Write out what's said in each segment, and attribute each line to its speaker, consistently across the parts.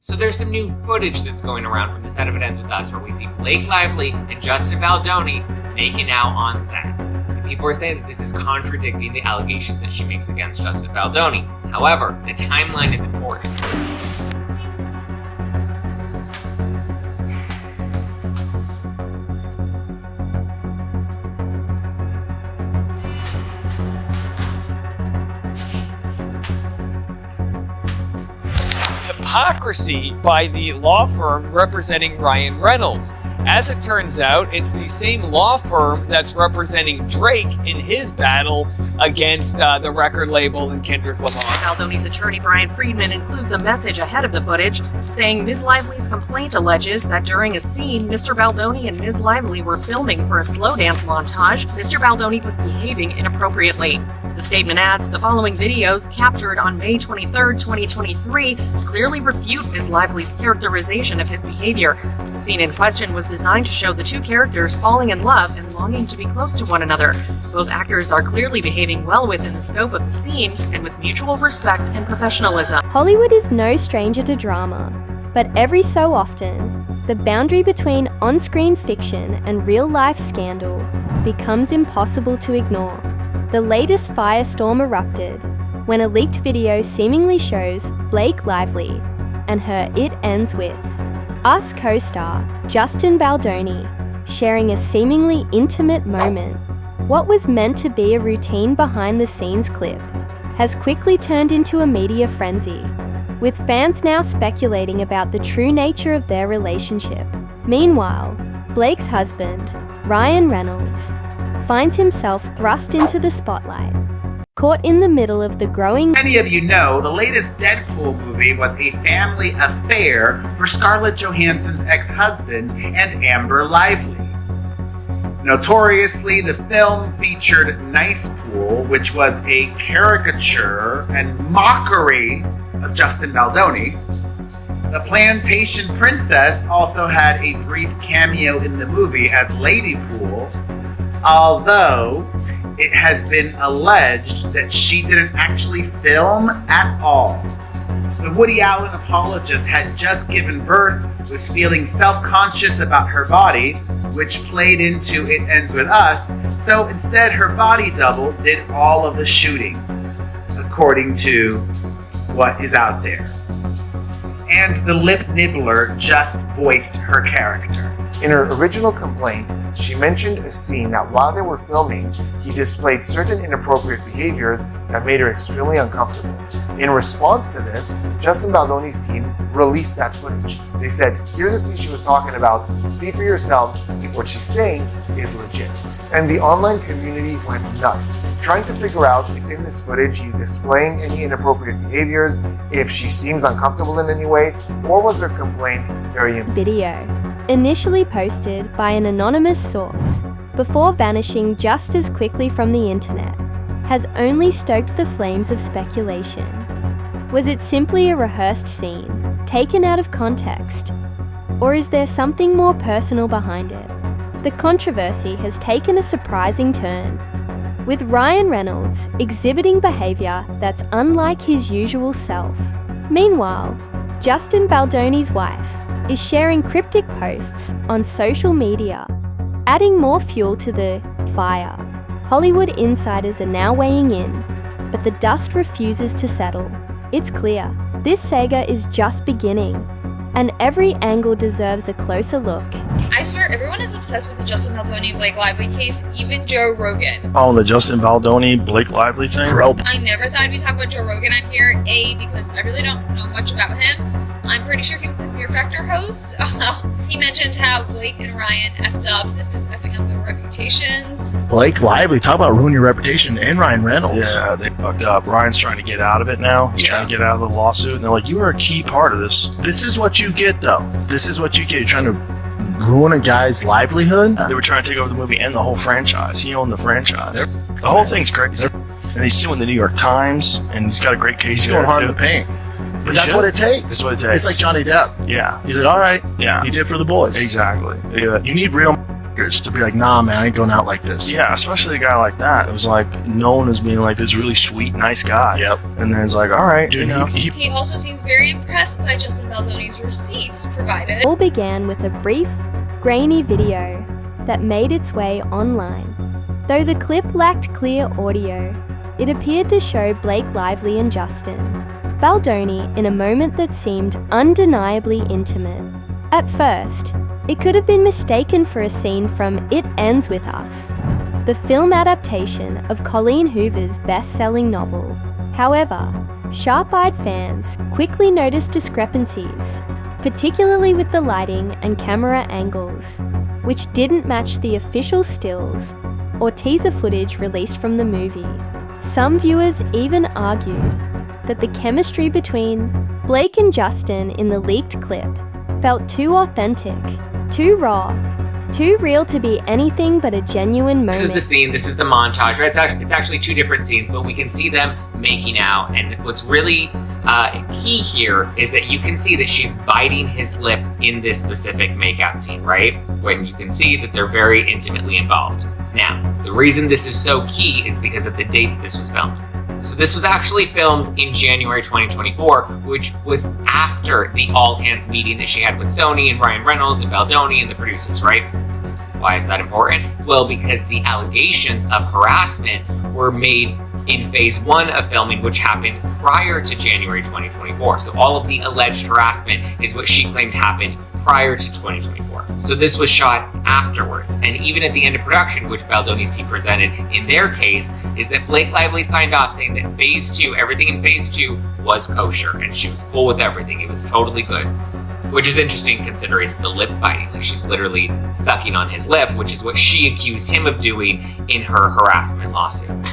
Speaker 1: So there's some new footage that's going around from the set of It Ends With Us where we see Blake Lively and Justin Baldoni making out on set. And people are saying that this is contradicting the allegations that she makes against Justin Baldoni. However, the timeline is important.
Speaker 2: Hypocrisy by the law firm representing Ryan Reynolds. As it turns out, it's the same law firm that's representing Drake in his battle against the record label and Kendrick Lamar.
Speaker 3: Baldoni's attorney Brian Friedman includes a message ahead of the footage saying Ms. Lively's complaint alleges that during a scene, Mr. Baldoni and Ms. Lively were filming for a slow dance montage. Mr. Baldoni was behaving inappropriately. The statement adds, the following videos, captured on May 23, 2023, clearly refute Ms. Lively's characterization of his behavior. The scene in question was designed to show the two characters falling in love and longing to be close to one another. Both actors are clearly behaving well within the scope of the scene and with mutual respect and professionalism.
Speaker 4: Hollywood is no stranger to drama, but every so often, the boundary between on-screen fiction and real-life scandal becomes impossible to ignore. The latest firestorm erupted when a leaked video seemingly shows Blake Lively and her It Ends With Us co-star Justin Baldoni sharing a seemingly intimate moment. What was meant to be a routine behind-the-scenes clip has quickly turned into a media frenzy, with fans now speculating about the true nature of their relationship. Meanwhile, Blake's husband, Ryan Reynolds, finds himself thrust into the spotlight, caught in the middle of the growing...
Speaker 5: Many of you know, the latest Deadpool movie was a family affair for Scarlett Johansson's ex-husband and Amber Lively. Notoriously, the film featured Nice Pool, which was a caricature and mockery of Justin Baldoni. The Plantation Princess also had a brief cameo in the movie as Lady Pool, although it has been alleged that she didn't actually film at all. The Woody Allen apologist had just given birth, was feeling self-conscious about her body, which played into It Ends With Us, so instead her body double did all of the shooting, according to what is out there. And the lip nibbler just voiced her character.
Speaker 6: In her original complaint, she mentioned a scene that while they were filming, he displayed certain inappropriate behaviors that made her extremely uncomfortable. In response to this, Justin Baldoni's team released that footage. They said, here's a scene she was talking about, see for yourselves if what she's saying is legit. And the online community went nuts, trying to figure out if in this footage he's displaying any inappropriate behaviors, if she seems uncomfortable in any way, or was her complaint very
Speaker 4: video, initially posted by an anonymous source, before vanishing just as quickly from the internet, has only stoked the flames of speculation. Was it simply a rehearsed scene, taken out of context? Or is there something more personal behind it? The controversy has taken a surprising turn, with Ryan Reynolds exhibiting behaviour that's unlike his usual self. Meanwhile, Justin Baldoni's wife is sharing cryptic posts on social media, adding more fuel to the fire. Hollywood insiders are now weighing in, but the dust refuses to settle. It's clear, this saga is just beginning, and every angle deserves a closer look.
Speaker 7: I swear everyone is obsessed with the Justin Baldoni Blake Lively case, even Joe Rogan.
Speaker 8: Oh, the Justin Baldoni Blake Lively thing?
Speaker 7: I never thought we'd talk about Joe Rogan on here, A, because I really don't know much about him. I'm pretty sure he was the Fear Factor host. He mentions how Blake and Ryan effed up. This is effing up their reputations.
Speaker 8: Blake Lively, talk about ruin your reputation, and Ryan Reynolds. Yeah, they fucked up. Ryan's trying to get out of it now. He's trying to get out of the lawsuit, and they're like, you are a key part of this. This is what you get, though. This is what you get. You're trying to ruin a guy's livelihood. They were trying to take over the movie and the whole franchise. He owned the franchise. The whole thing's crazy. And he's suing the New York Times, and he's got a great case. He's going hard in the paint. But that's what it takes. That's what it takes. It's like Johnny Depp. Yeah. He's like, all right. Yeah. He did for the boys. Exactly. You need real years to be like, nah, man, I ain't going out like this. Yeah, especially a guy like that. It was like known as being like this really sweet, nice guy. Yep. And then it's like, all right,
Speaker 7: He also seems very impressed by Justin Baldoni's receipts provided.
Speaker 4: It all began with a brief, grainy video that made its way online. Though the clip lacked clear audio, it appeared to show Blake Lively and Justin Baldoni in a moment that seemed undeniably intimate. At first, it could have been mistaken for a scene from It Ends With Us, the film adaptation of Colleen Hoover's best-selling novel. However, sharp-eyed fans quickly noticed discrepancies, particularly with the lighting and camera angles, which didn't match the official stills or teaser footage released from the movie. Some viewers even argued that the chemistry between Blake and Justin in the leaked clip felt too authentic, too raw, too real to be anything but a genuine moment.
Speaker 1: This is the scene, this is the montage, right? It's actually two different scenes, but we can see them making out, and what's really key here is that you can see that she's biting his lip in this specific makeout scene, right? When you can see that they're very intimately involved. Now, the reason this is so key is because of the date that this was filmed. So this was actually filmed in January 2024, which was after the all-hands meeting that she had with Sony and Ryan Reynolds and Baldoni and the producers, right? Why is that important? Well, because the allegations of harassment were made in phase 1 of filming, which happened prior to January 2024. So all of the alleged harassment is what she claimed happened prior to 2024. So this was shot afterwards. And even at the end of production, which Baldoni's team presented in their case, is that Blake Lively signed off saying that phase 2, everything in phase 2 was kosher and she was cool with everything. It was totally good. Which is interesting considering the lip biting. Like, she's literally sucking on his lip, which is what she accused him of doing in her harassment lawsuit.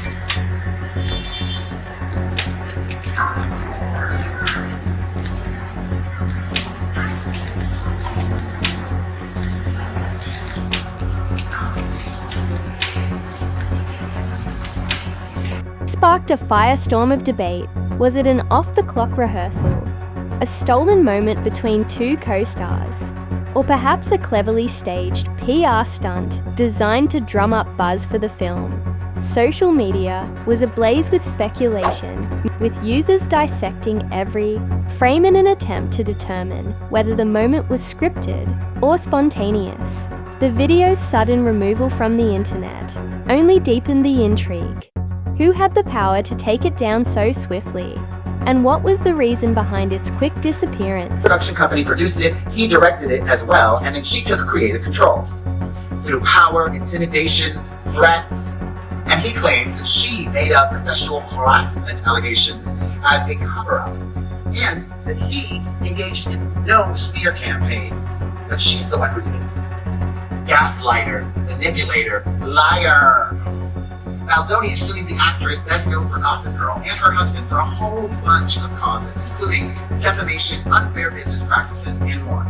Speaker 4: Sparked a firestorm of debate. Was it an off-the-clock rehearsal? A stolen moment between two co-stars? Or perhaps a cleverly staged PR stunt designed to drum up buzz for the film? Social media was ablaze with speculation, with users dissecting every frame in an attempt to determine whether the moment was scripted or spontaneous. The video's sudden removal from the internet only deepened the intrigue. Who had the power to take it down so swiftly? And what was the reason behind its quick disappearance?
Speaker 5: The production company produced it, he directed it as well, and then she took creative control. Through power, intimidation, threats, and he claims that she made up the sexual harassment allegations as a cover-up, and that he engaged in no smear campaign, but she's the one who did it. Gaslighter, manipulator, liar. Baldoni is suing the actress best known for Gossip Girl and her husband for a whole bunch of causes, including defamation, unfair business practices, and more.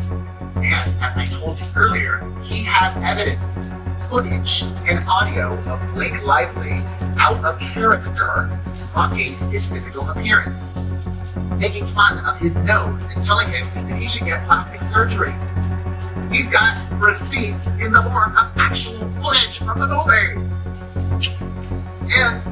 Speaker 5: And, as I told you earlier, he has evidence, footage, and audio of Blake Lively out of character mocking his physical appearance, making fun of his nose and telling him that he should get plastic surgery. He's got receipts in the form of actual footage from the movie. And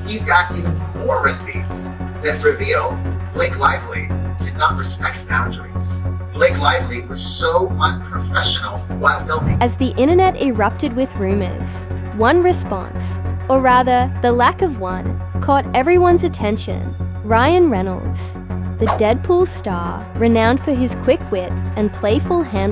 Speaker 5: he's got even more receipts that reveal Blake Lively did not respect boundaries. Blake Lively was so unprofessional while filming.
Speaker 4: As the internet erupted with rumors, one response, or rather the lack of one, caught everyone's attention. Ryan Reynolds, the Deadpool star, renowned for his quick wit and playful handling